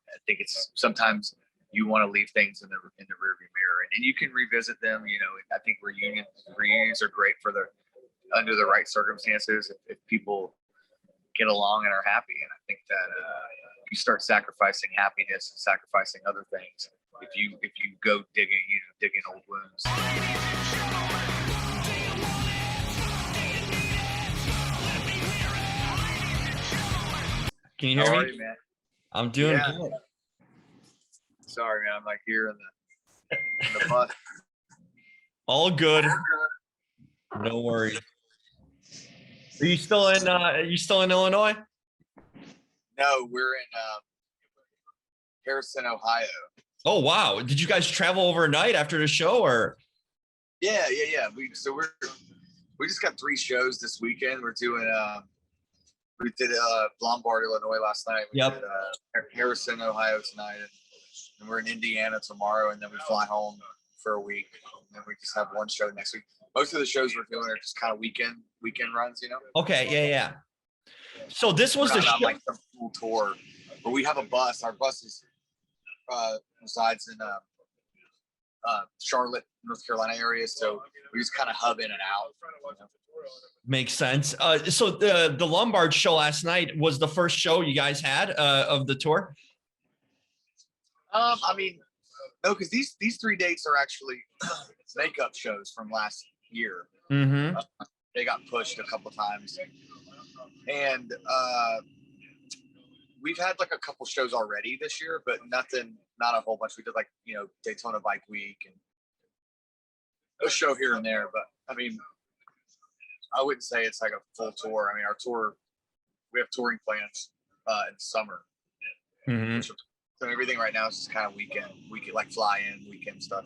I think it's sometimes you want to leave things in the rearview mirror, and you can revisit them. You know, I think reunions are great for under the right circumstances if people get along and are happy. And I think that you start sacrificing happiness and sacrificing other things if you go digging old wounds. Can you hear How me? are you, man? I'm doing good. Sorry, man. I'm like here in the bus. All good. No worries. Are you still in Illinois? No, we're in Harrison, Ohio. Oh wow. Did you guys travel overnight after the show or? Yeah. We just got 3 shows this weekend. We're doing we did Lombard, Illinois last night. We did Harrison, Ohio tonight, and we're in Indiana tomorrow, and then we fly home for a week, and then we just have 1 show next week. Most of the shows we're doing are just kind of weekend runs, you know. Okay, yeah. So this was not like the full tour, but we have a bus. Our bus resides in Charlotte, North Carolina area, so we just kind of hub in and out. You know? Makes sense. So the Lombard show last night was the first show you guys had of the tour? I mean, no, because these 3 dates are actually makeup shows from last year. Mm-hmm. They got pushed a couple times, and we've had like a couple shows already this year, but not a whole bunch. We did like, you know, Daytona Bike Week and a show here and there, but I mean, I wouldn't say it's like a full tour. I mean, our tour, we have touring plans in summer. Mm-hmm. So everything right now is just kind of weekend like fly-in weekend stuff.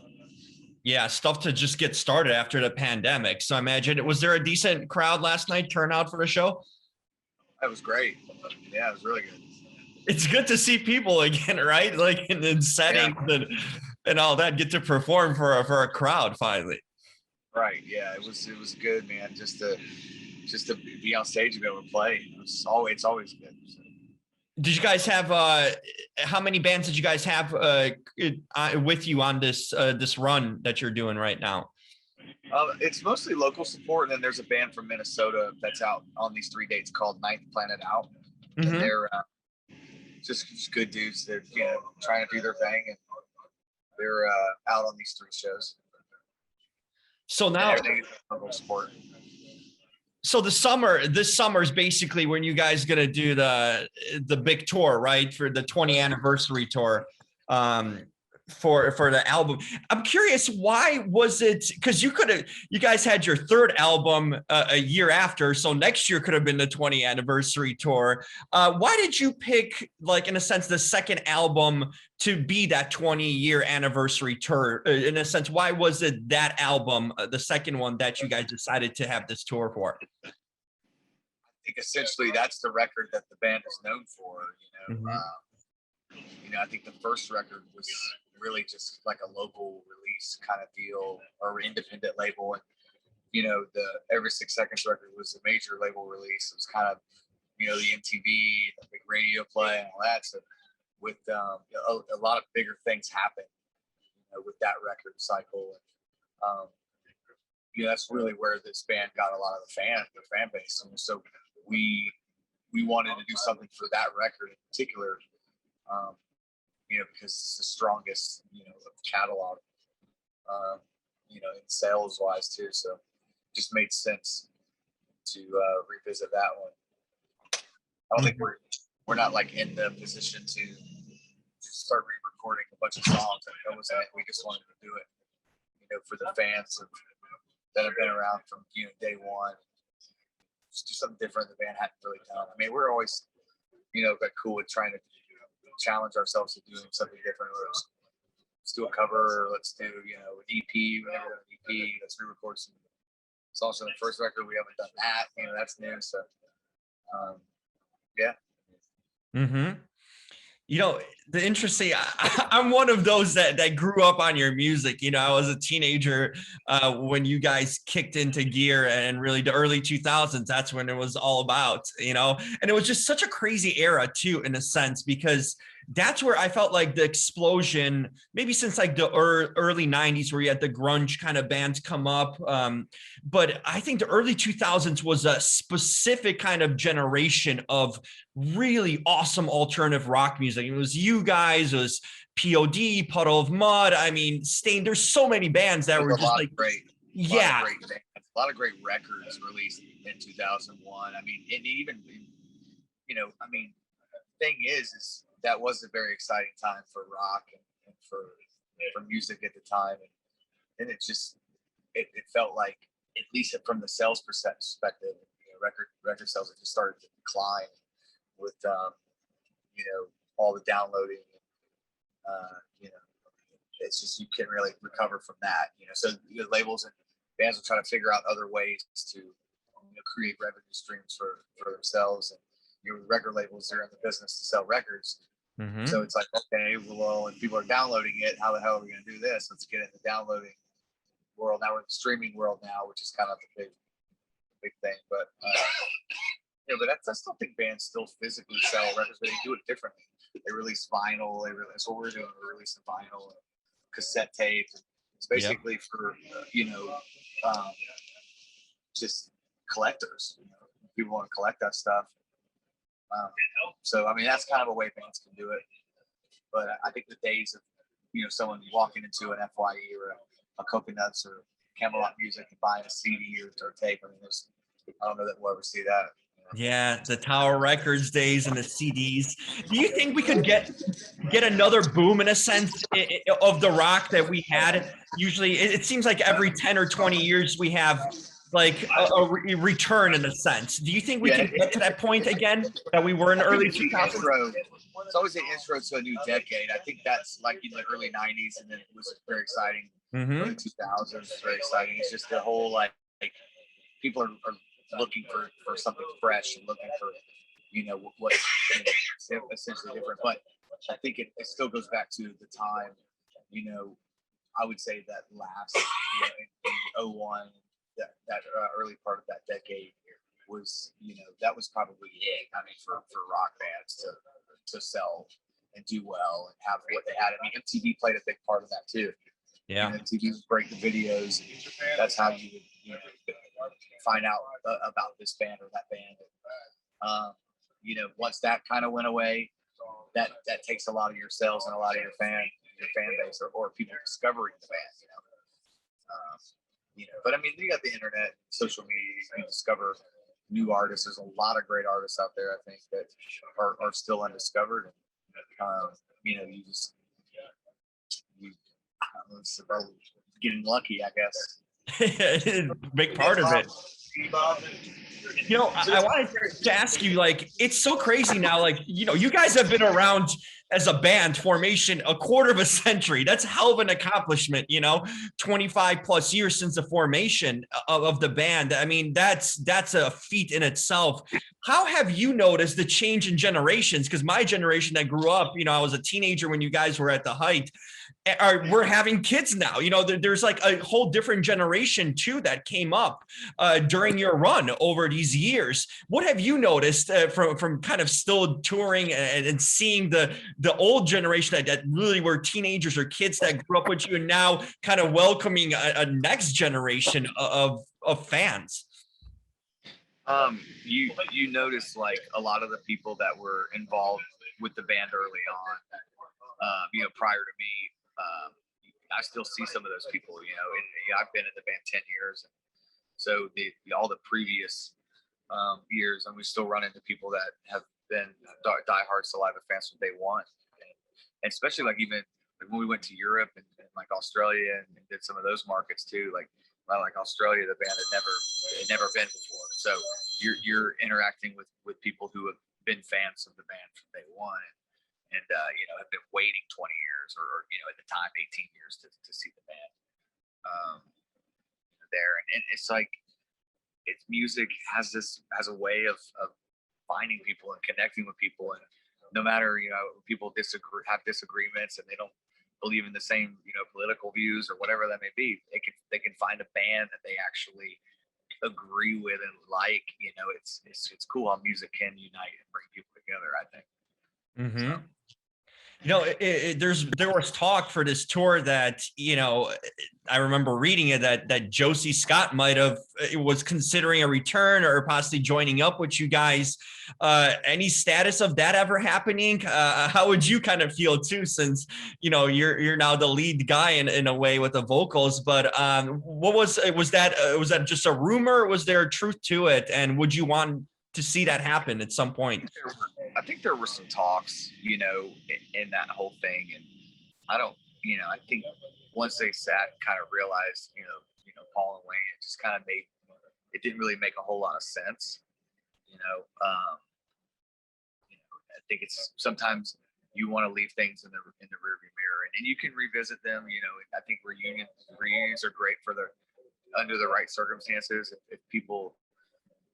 Yeah, stuff to just get started after the pandemic. So I imagine, was there a decent crowd last night turnout for the show? That was great. Yeah, it was really good. It's good to see people again, right? Like in settings and all that, get to perform for a crowd finally. Right. Yeah, it was good, man. Just to be on stage and be able to play. It's always good. So. Did you guys have how many bands did you guys have with you on this run that you're doing right now? It's mostly local support, and then there's a band from Minnesota that's out on these 3 dates called Ninth Planet Out. Mm-hmm. And they're just good dudes. They're trying to do their thing, and they're out on these 3 shows. So now, so this summer is basically when you guys gonna do the big tour, right? For the 20th anniversary tour, for the album. I'm curious, why was it? Because you guys had your 3rd album a year after, so next year could have been the 20th anniversary tour. Why did you pick, like, in a sense, the 2nd album to be that 20-year anniversary tour? In a sense, why was it that album, the 2nd one, that you guys decided to have this tour for? I think essentially that's the record that the band is known for. You know, I think the first record was really just like a local release kind of deal, or independent label, and you know, the Every 6 Seconds record was a major label release. It was kind of, you know, the MTV, the big radio play, and all that. So with a lot of bigger things happen, you know, with that record cycle, and you know, that's really where this band got a lot of the fan base. And so we wanted to do something for that record in particular. You know, because it's the strongest, you know, catalog, you know, in sales wise too. So it just made sense to revisit that one. I don't think we're not like in the position to start re-recording a bunch of songs. That was it. We just wanted to do it, you know, for the fans that have been around from, you know, day one. Just do something different the band hadn't really done. I mean, we're always, you know, got cool with trying to challenge ourselves to doing something different. Let's do a cover, or let's do, you know, an EP. Whenever an EP, let's re-record some songs from the first record. We haven't done that. You know, that's new. So, yeah. Mm-hmm. You know, the interesting, I'm one of those that grew up on your music. You know, I was a teenager when you guys kicked into gear, and really the early 2000s, that's when it was all about, you know, and it was just such a crazy era too, in a sense, because that's where I felt like the explosion, maybe since like the early 90s where you had the grunge kind of bands come up. But I think the early 2000s was a specific kind of generation of really awesome alternative rock music. It was you guys, it was POD, Puddle of Mud. I mean, Stain. There's so many bands that were just like, yeah, a lot of great records released in 2001. I mean, and even, you know, I mean, thing is that was a very exciting time for rock and for music at the time, and it just it felt like, at least from the sales perspective, you know, record sales had just started to decline with you know, all the downloading. You know, it's just, you can't really recover from that. You know, so the labels and bands will try to figure out other ways to, you know, create revenue streams for themselves. And, you know, record labels, they're in the business to sell records. Mm-hmm. So it's like, okay, well, if people are downloading it, how the hell are we going to do this? Let's get in the downloading world. Now we're in the streaming world now, which is kind of the big thing. But you know, but I still think bands still physically sell records, but they do it differently. They release vinyl. That's what we're doing. We're releasing vinyl, and cassette tape. It's basically for you know, just collectors. You know, people want to collect that stuff. So I mean, that's kind of a way bands can do it. But I think the days of, you know, someone walking into an FYE or a Coconuts or Camelot Music and buying a CD or tape, I mean, I don't know that we'll ever see that. Yeah, the Tower Records days and the CDs. Do you think we could get another boom, in a sense, of the rock that we had? Usually, it seems like every 10 or 20 years we have like a return, in a sense. Do you think we can get to that point again that we were in the early 2000s? It's always an intro to a new decade. I think that's like in the early 90s, and then it was very exciting. Early 2000s was very exciting. It's just the whole like people are looking for something fresh and looking for, you know, what you know, essentially different. But I think it still goes back to the time, you know, I would say that last, you know, in 01, that early part of that decade was, you know, that was probably it. I mean, for rock bands to sell and do well and have what they had. I mean, MTV played a big part of that too. Yeah, you know, MTV would break the videos. And that's how you would, you know, find out about this band or that band. You know, once that kind of went away, that takes a lot of your sales and a lot of your fan base or people discovering the band. You know, but I mean, you got the internet, social media, you can discover new artists. There's a lot of great artists out there, I think, that are still undiscovered. You know, it's about getting lucky, I guess. Big part of it. You know, I wanted to ask you, like, it's so crazy now. Like, you know, you guys have been around as a band formation a quarter of a century. That's a hell of an accomplishment, you know, 25 plus years since the formation of the band. I mean, that's a feat in itself. How have you noticed the change in generations? Because my generation that grew up, you know, I was a teenager when you guys were at the height. We're having kids now. You know, there's like a whole different generation too that came up during your run over these years. What have you noticed from kind of still touring and seeing the old generation that really were teenagers or kids that grew up with you, and now kind of welcoming a next generation of fans? You notice like a lot of the people that were involved with the band early on, you know, prior to me, I still see some of those people, you know, and I've been in the band 10 years. And so all the previous years, and we still run into people that have been diehard Saliva fans from day one. And especially like even like when we went to Europe and like Australia and did some of those markets too, like Australia, the band had never been before. So you're interacting with people who have been fans of the band from day one. And you know, have been waiting 20 years or you know, at the time 18 years to see the band there. And it's like, it's music has a way of finding people and connecting with people. And no matter, you know, people have disagreements and they don't believe in the same, you know, political views or whatever that may be, they can find a band that they actually agree with and like. You know, it's cool how music can unite and bring people together, I think. Mm-hmm. There was talk for this tour that, I remember reading it that Josey Scott might have was considering a return or possibly joining up with you guys. Any status of that ever happening? How would you kind of feel too, since you're now the lead guy in a way with the vocals? But what was that just a rumor? Was there truth to it? And would you want to see that happen at some point? I think there were some talks, in that whole thing, and I don't, I think once they sat, and kind of realized, Paul and Wayne, it just kind of it didn't really make a whole lot of sense, I think it's sometimes you want to leave things in the rearview mirror, and you can revisit them. I think reunions are great under the right circumstances if people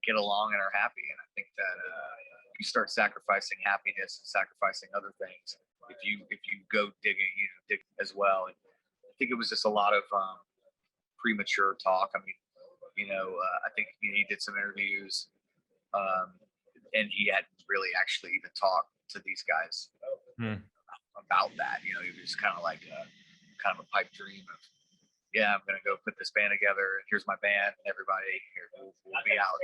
get along and are happy, and I think that you start sacrificing happiness and sacrificing other things if you go digging as well. And I think it was just a lot of premature talk. I mean, I think he did some interviews, and he hadn't really actually even talked to these guys about that. He was kind of like kind of a pipe dream of, yeah, I'm gonna go put this band together. Here's my band. Everybody here, we'll be out,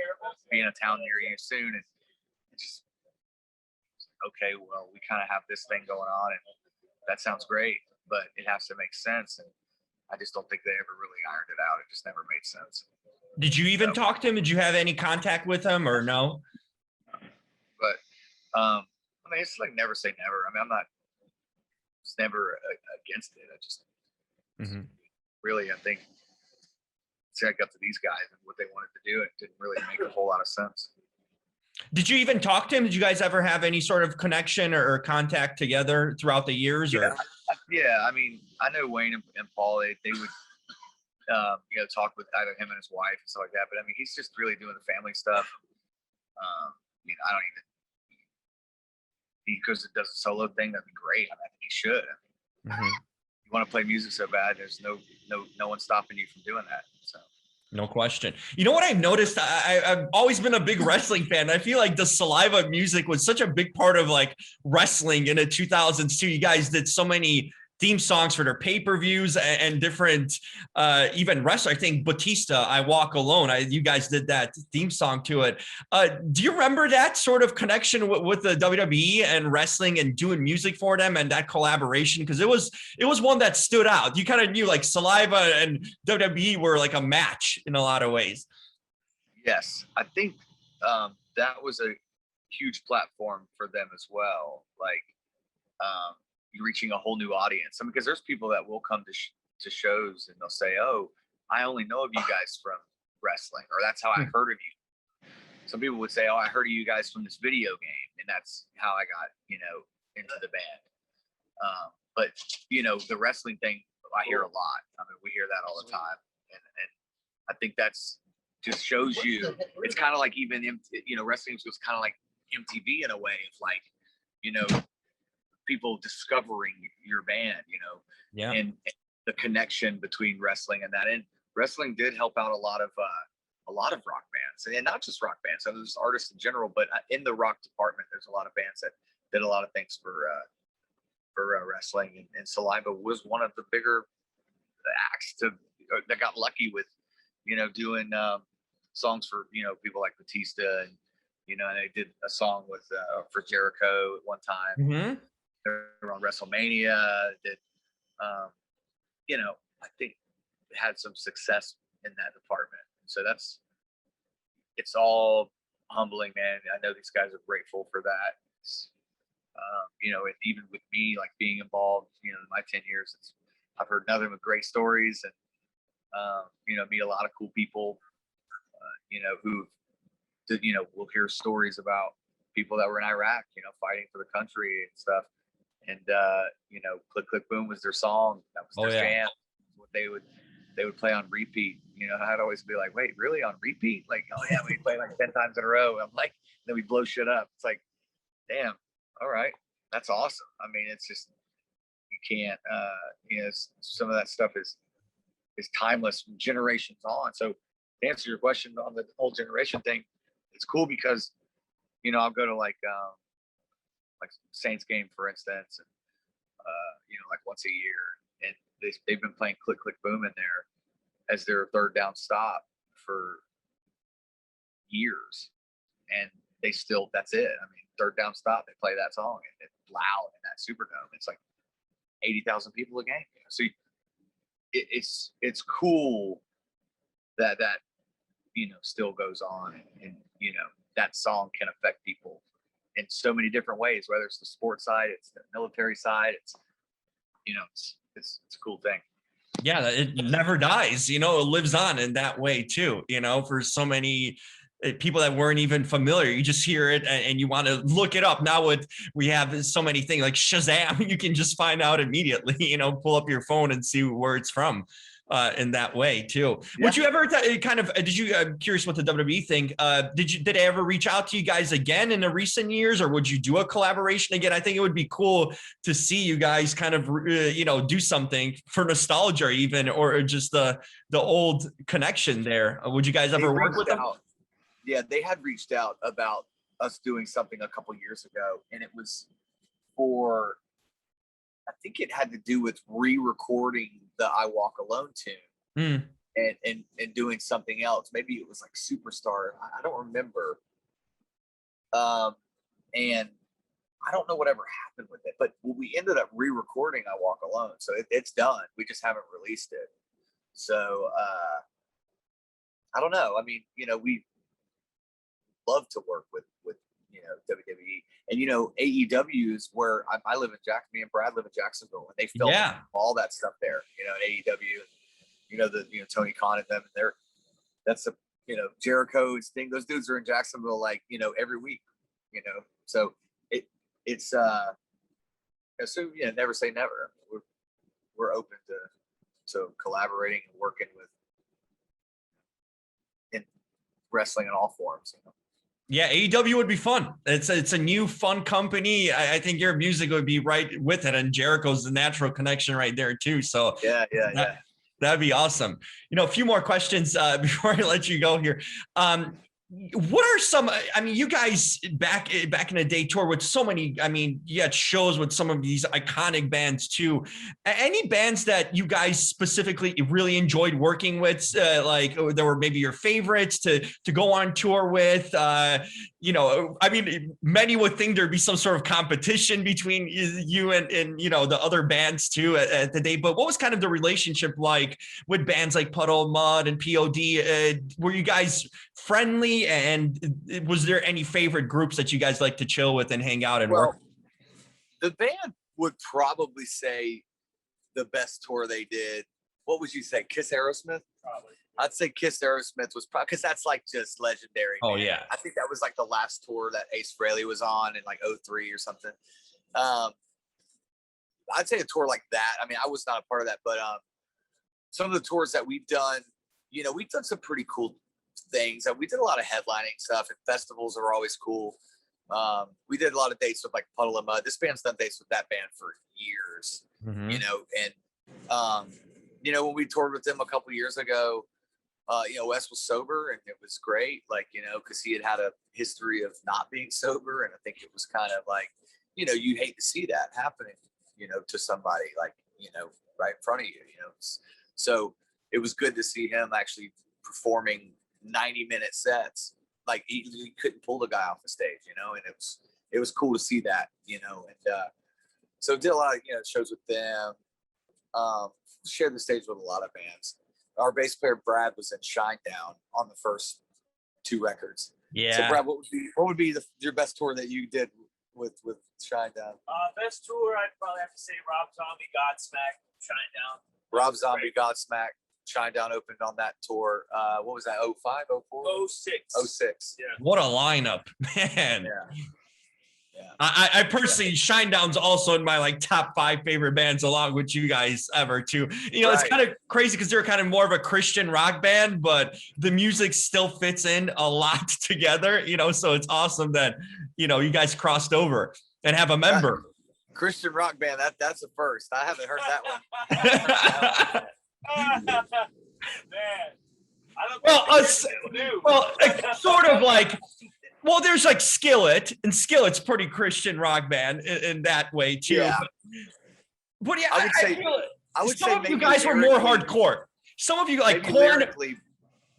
be in a town near you soon. And just, okay, well, we kind of have this thing going on, and that sounds great, but it has to make sense. And I just don't think they ever really ironed it out. It just never made sense. Did you even talk to him? Did you have any contact with him or no? But I mean, it's like never say never. I mean, it's never against it. I just really, I think it's up to these guys and what they wanted to do. It didn't really make a whole lot of sense. Did you even talk to him? Did you guys ever have any sort of connection or contact together throughout the years? Yeah. I mean, I know Wayne and Paul, they would, talk with either him and his wife and stuff like that. But I mean, he's just really doing the family stuff. I don't even, because it does a solo thing, that'd be great. I mean, I think he should. I mean, you want to play music so bad, there's no one stopping you from doing that. So. No question. You know what I've noticed? I've always been a big wrestling fan. I feel like the Saliva music was such a big part of like wrestling in the 2000s too. You guys did so many theme songs for their pay-per-views and different, even wrestler. I think Batista, I Walk Alone. You guys did that theme song to it. Do you remember that sort of connection with the WWE and wrestling and doing music for them and that collaboration? Because it was one that stood out. You kind of knew like Saliva and WWE were like a match in a lot of ways. Yes, I think that was a huge platform for them as well. Like, you're reaching a whole new audience. I mean, because there's people that will come to shows and they'll say, "Oh, I only know of you guys from wrestling," or "That's how I heard of you." Some people would say, "Oh, I heard of you guys from this video game, and that's how I got, into the band." But the wrestling thing, I hear a lot. I mean, we hear that all the time, and I think that's just shows you. It's kind of like even wrestling was kind of like MTV in a way. It's like, people discovering your band, and the connection between wrestling and that. And wrestling did help out a lot of rock bands, and not just rock bands. So there's artists in general, but in the rock department, there's a lot of bands that did a lot of things for wrestling. And Saliva was one of the bigger acts that got lucky with, doing songs for people like Batista, and and they did a song with for Jericho at one time. They were on WrestleMania. That I think had some success in that department. So it's all humbling, man. I know these guys are grateful for that. And even with me, like being involved, in my 10 years, I've heard nothing but great stories, and meet a lot of cool people, who we'll hear stories about people that were in Iraq, fighting for the country and stuff. And Click Click Boom was their song. That was their jam. What they would play on repeat. I'd always be like, wait, really, on repeat? Like, oh yeah, we play like 10 times in a row. I'm like, then we blow shit up. It's like, damn, all right, that's awesome. I mean, it's just, you can't some of that stuff is timeless from generations on. So to answer your question on the whole generation thing, it's cool because I'll go to like Saints game, for instance, and like once a year, and they've been playing Click Click Boom in there as their third down stop for years, and they still, that's it. I mean, third down stop, they play that song, and it's loud in that Superdome. It's like 80,000 people a game. So it's cool that still goes on, and that song can affect people in so many different ways, whether it's the sports side, it's the military side, it's a cool thing. Yeah, it never dies, it lives on in that way too, for so many people that weren't even familiar. You just hear it and you want to look it up. Now we have so many things like Shazam, you can just find out immediately, pull up your phone and see where it's from. In that way too. Yeah. Would you ever I'm curious what the WWE think, did they ever reach out to you guys again in the recent years, or would you do a collaboration again? I think it would be cool to see you guys kind of, do something for nostalgia even, or just the old connection there. Would you guys ever work with them? Yeah, they had reached out about us doing something a couple years ago, and it was for, I think it had to do with re-recording the I Walk Alone tune and doing something else. Maybe it was like Superstar. I don't remember. And I don't know whatever happened with it, but we ended up re-recording I Walk Alone. So it's done. We just haven't released it. So I don't know. I mean, we love to work with WWE, and AEW is where I live in me and Brad live in Jacksonville, and they film all that stuff there, at AEW, and Tony Khan and them, and that's a Jericho's thing. Those dudes are in Jacksonville every week, so it's so never say never. We're open to collaborating and working with in wrestling in all forms. Yeah, AEW would be fun. It's a new fun company. I think your music would be right with it, and Jericho's the natural connection right there too. So yeah. That'd be awesome. A few more questions before I let you go here. What are some, you guys back in the day tour with so many, you had shows with some of these iconic bands too. Any bands that you guys specifically really enjoyed working with, like there were maybe your favorites to go on tour with? Many would think there'd be some sort of competition between you and the other bands too at the day, but what was kind of the relationship like with bands like Puddle Mud and POD? Were you guys friendly, and was there any favorite groups that you guys like to chill with and hang out and work? The band would probably say the best tour they did. What would you say? Kiss Aerosmith? Probably. I'd say Kiss Aerosmith was probably, because that's like just legendary. Oh, man. yeah. I think that was like the last tour that Ace Frehley was on in like 2003 or something. I'd say a tour like that. I was not a part of that, but some of the tours that we've done, we've done some pretty cool things. We did a lot of headlining stuff, and festivals are always cool. We did a lot of dates with like Puddle of Mud. This band's done dates with that band for years, and when we toured with them a couple years ago, Wes was sober, and it was great, because he had a history of not being sober, and I think it was kind of like, you hate to see that happening, to somebody right in front of you, so it was good to see him actually performing 90-minute sets. Like he couldn't pull the guy off the stage, and it was cool to see that, and so did a lot of shows with them. Shared the stage with a lot of bands. Our bass player Brad was in Shinedown on the first 2 records. Yeah. So Brad, what would be your best tour that you did with Shinedown? Best tour, I'd probably have to say Rob Zombie, Godsmack, Shinedown. Rob Zombie, Godsmack, Shinedown opened on that tour. What was that? 05, 04? 06. 06. Yeah. What a lineup, man. Yeah. I personally, Shinedown's also in my top 5 favorite bands, along with you guys ever too. It's kind of crazy because they're kind of more of a Christian rock band, but the music still fits in a lot together. So it's awesome that you guys crossed over and have a member. Christian rock band. That's a first. I haven't heard that one. Man, I don't sort of like. Well, there's like Skillet, and Skillet's pretty Christian rock band in that way too. Yeah. But yeah, I would say, feel I would some say of you maybe guys were more lyrically- hardcore. Some of you like maybe Korn. lyrically,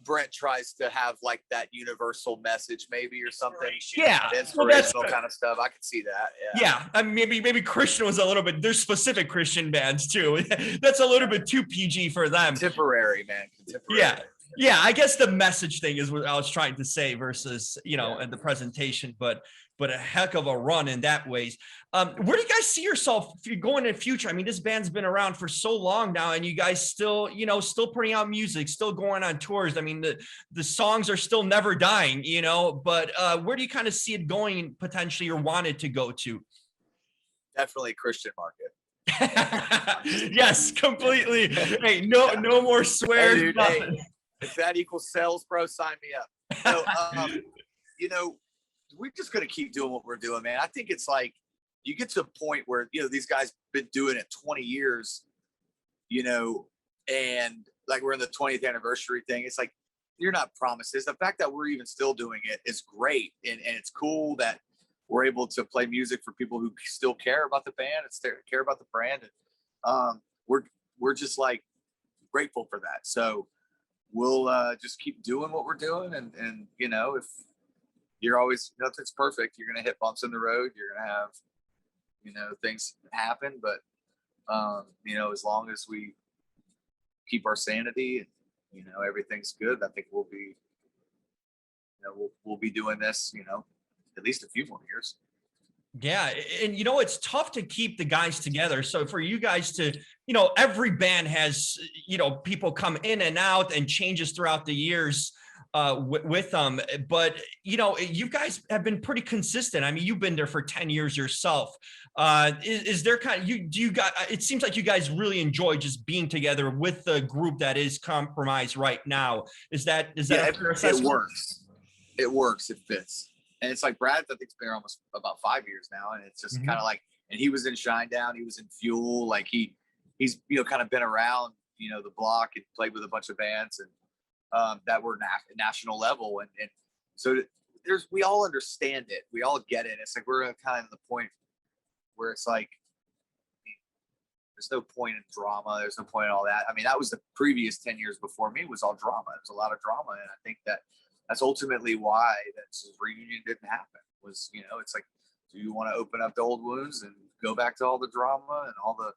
Brent tries to have like that universal message, maybe, or something. Yeah, The well, that's inspirational kind of stuff. I could see that. Yeah. yeah. I mean, maybe Christian was a little bit. There's specific Christian bands too. That's a little bit too PG for them. Contemporary, man. Contemporary. Yeah. Yeah, I guess the message thing is what I was trying to say versus, and the presentation, but a heck of a run in that ways. Where do you guys see yourself if you're going in the future? I mean, this band's been around for so long now, and you guys still, still putting out music, still going on tours. I mean, the songs are still never dying, but where do you kind of see it going potentially or want it to go to? Definitely Christian market. Yes, completely. Hey, no more swears. Hey, dude, nothing. If that equals sales, bro, sign me up. No, we're just gonna keep doing what we're doing, man. I think it's like you get to a point where these guys been doing it 20 years, and like we're in the 20th anniversary thing. It's like you're not promises. The fact that we're even still doing it is great, and it's cool that we're able to play music for people who still care about the band and care about the brand. And we're just like grateful for that. So we'll just keep doing what we're doing, and if you're always nothing's perfect, you're gonna hit bumps in the road, you're gonna have things happen, but as long as we keep our sanity and everything's good, I think we'll be we'll be doing this at least a few more years. Yeah. And, it's tough to keep the guys together. So for you guys to, every band has, people come in and out and changes throughout the years with them. But, you guys have been pretty consistent. I mean, you've been there for 10 years yourself. Is there it seems like you guys really enjoy just being together with the group that is Compromise right now. Is that a fair assessment? It works. It fits. And it's like Brad, I think it's been almost about 5 years now. And it's just kind of like, and he was in Shinedown, he was in Fuel. Like he's, kind of been around, the block and played with a bunch of bands and that were national level. And so we all understand it. We all get it. It's like, we're kind of the point where it's like, there's no point in drama. There's no point in all that. I mean, that was the previous 10 years before me was all drama. It was a lot of drama. And I think that's ultimately why this reunion didn't happen was, it's like, do you want to open up the old wounds and go back to all the drama and all the,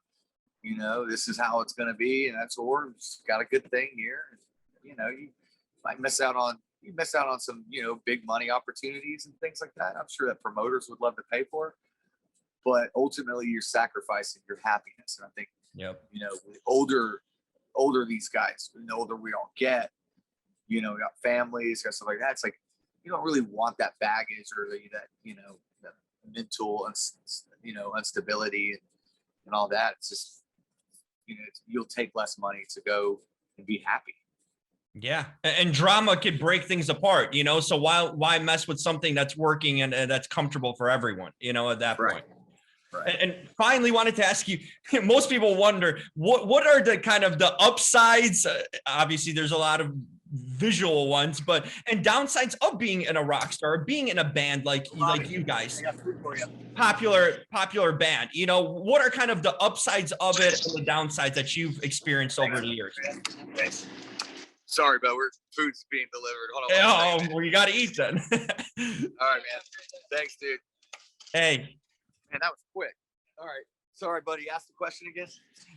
this is how it's going to be. And that's what we've got a good thing here. You might miss out on some, big money opportunities and things like that. I'm sure that promoters would love to pay for it, but ultimately you're sacrificing your happiness. And I think, the older these guys, the older we all get, we got families, got stuff like that. It's like, you don't really want that baggage or that mental, instability and all that. It's just, you'll take less money to go and be happy. Yeah. And drama could break things apart, so why mess with something that's working and that's comfortable for everyone, at that point. Right. And finally wanted to ask you, most people wonder, what are the kind of the upsides? Obviously there's a lot of visual ones, and downsides of being in a rock star, being in a band like you guys, popular band. What are kind of the upsides of it and the downsides that you've experienced over the years? Sorry, but food's being delivered. Hold on. Well, you got to eat then. All right, man. Thanks, dude. Hey, man, that was quick. All right. Sorry, buddy. Ask the question again.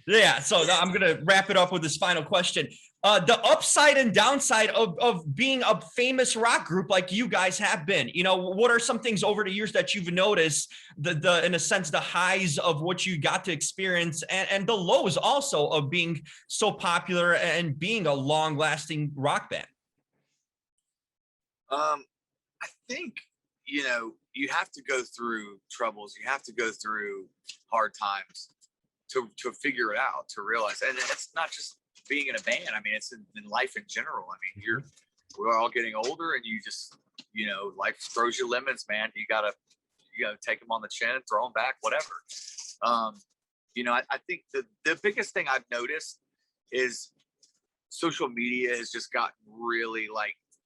Yeah, so I'm gonna wrap it up with this final question. The upside and downside of being a famous rock group like you guys have been. What are some things over the years that you've noticed? The in a sense, the highs of what you got to experience, and the lows also of being so popular and being a long-lasting rock band. I think you have to go through troubles. You have to go through hard times to figure it out, to realize. And it's not just being in a band. I mean, it's in life in general. I mean, we're all getting older, and you just, life throws you lemons, man. You gotta take them on the chin, throw them back, whatever. I think the biggest thing I've noticed is social media has just gotten really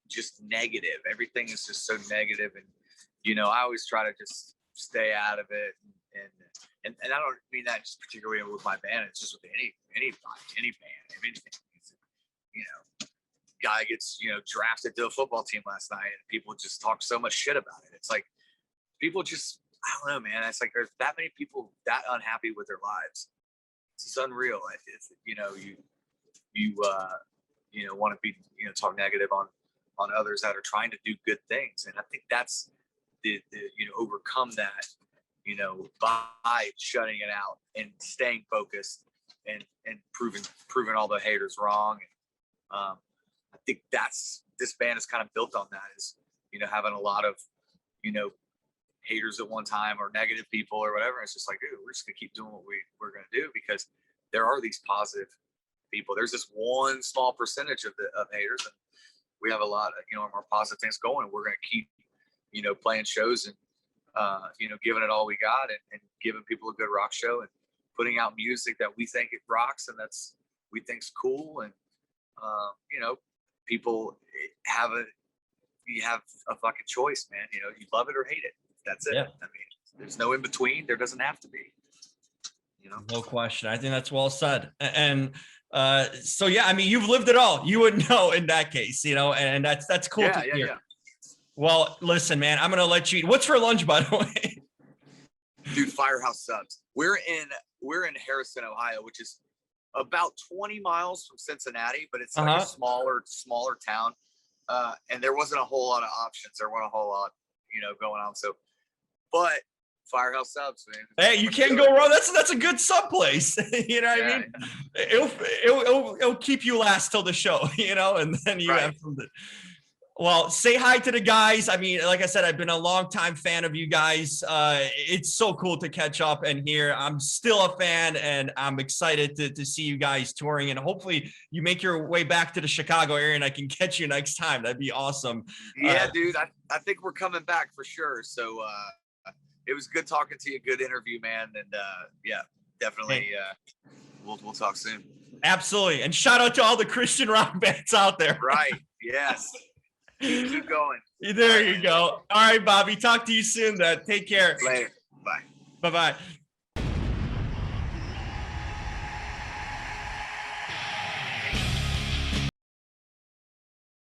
just negative. Everything is just so negative, and I always try to just stay out of it and and I don't mean that just particularly with my band. It's just with any band, anything. You know, guy gets, you know, drafted to a football team last night, and people just talk so much shit about it. It's like people just, I don't know, man. It's like there's that many people that unhappy with their lives. It's unreal. It's, you know, you know, want to be, you know, talk negative on others that are trying to do good things, and I think that's the you know, overcome that, you know, by shutting it out and staying focused and proving all the haters wrong. And I think that's, this band is kind of built on that, is, you know, having a lot of, you know, haters at one time or negative people or whatever. It's just like, dude, we're just gonna keep doing what we're gonna do, because there are these positive people. There's this one small percentage of haters, and we have a lot of, you know, more positive things going. We're gonna keep, you know, playing shows and you know, giving it all we got, and giving people a good rock show, and putting out music that we think it rocks and we think's cool. And you know, people you have a fucking choice, man. You know, you love it or hate it. That's it. Yeah. I mean, there's no in between. There doesn't have to be. You know, no question. I think that's well said. And so yeah, I mean, you've lived it all. You would know in that case, you know, and that's cool to hear. Yeah. Well, listen, man, I'm gonna let you eat. What's for lunch, by the way? Dude, Firehouse subs. We're in Harrison, Ohio, which is about 20 miles from Cincinnati, but it's like a smaller town. And there wasn't a whole lot of options. There weren't a whole lot, you know, going on. So, but Firehouse subs, man. Hey, you can't go wrong. That's a good sub place. You know what I mean? It'll keep you last till the show, you know, and then you have something. Well, say hi to the guys. I mean, like I said, I've been a longtime fan of you guys. It's so cool to catch up and hear. I'm still a fan, and I'm excited to see you guys touring. And hopefully you make your way back to the Chicago area and I can catch you next time. That'd be awesome. Yeah, dude, I think we're coming back for sure. So it was good talking to you. Good interview, man. And yeah, definitely we'll talk soon. Absolutely. And shout out to all the Christian rock bands out there. Right. Yes. Keep going. There you go. All right, Bobby. Talk to you soon then. Take care. Later. Bye. Bye-bye.